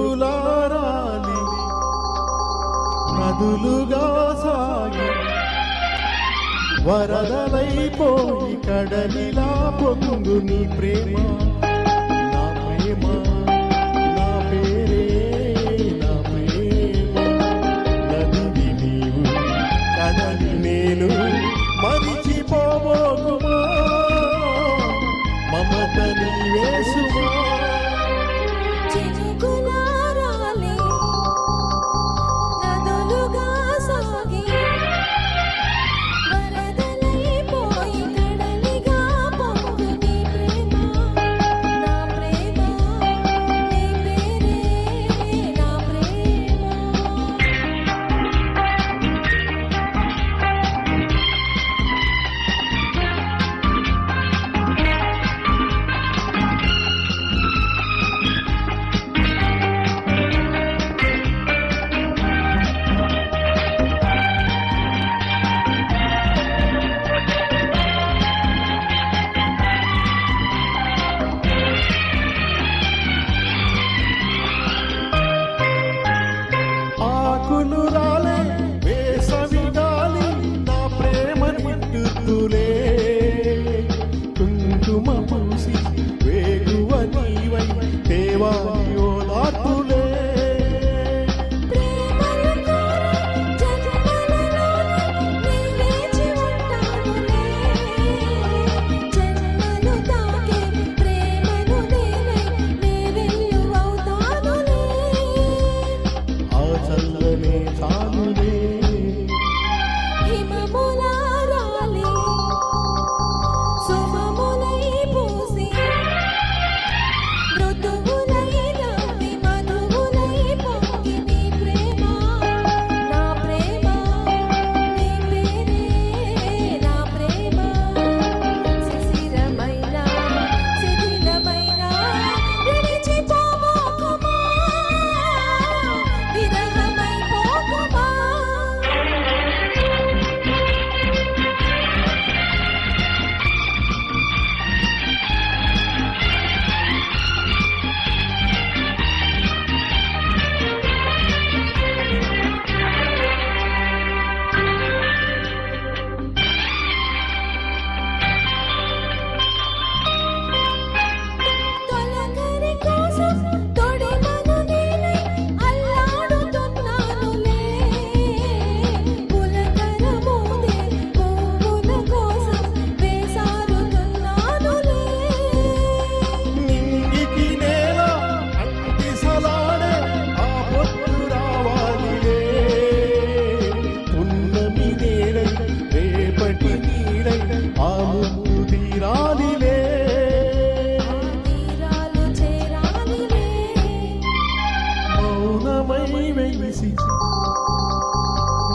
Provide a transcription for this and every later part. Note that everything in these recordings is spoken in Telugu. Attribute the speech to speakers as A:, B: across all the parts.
A: చినుకులారాలి నదులుగా సాగి వరదలైపోయి కడలిలా పొంగు నీ ప్రేమ నా ప్రేమ నా పేరే నా ప్రేమ నదివి నీవు కడలి నేను మరిచిపోబోకుమా మమత నీవేసుమా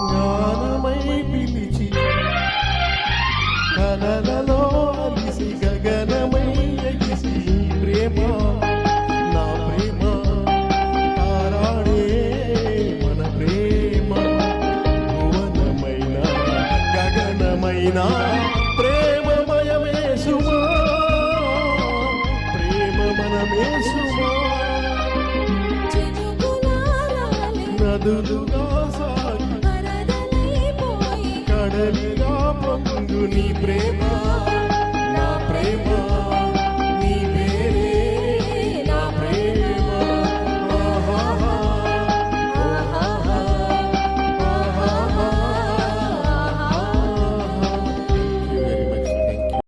A: జ్ఞానమై పిలిచి కలలలో అలిసి గగనమై ఎగిసి ప్రేమ నా ప్రేమ తారాడే మన ప్రేమ భువనమైన గగనమైన ప్రేమమయమే సుమా ప్రేమ మనమే సుమా నదులుగా సాగి కడలిగా పొంగు నీ ప్రేమ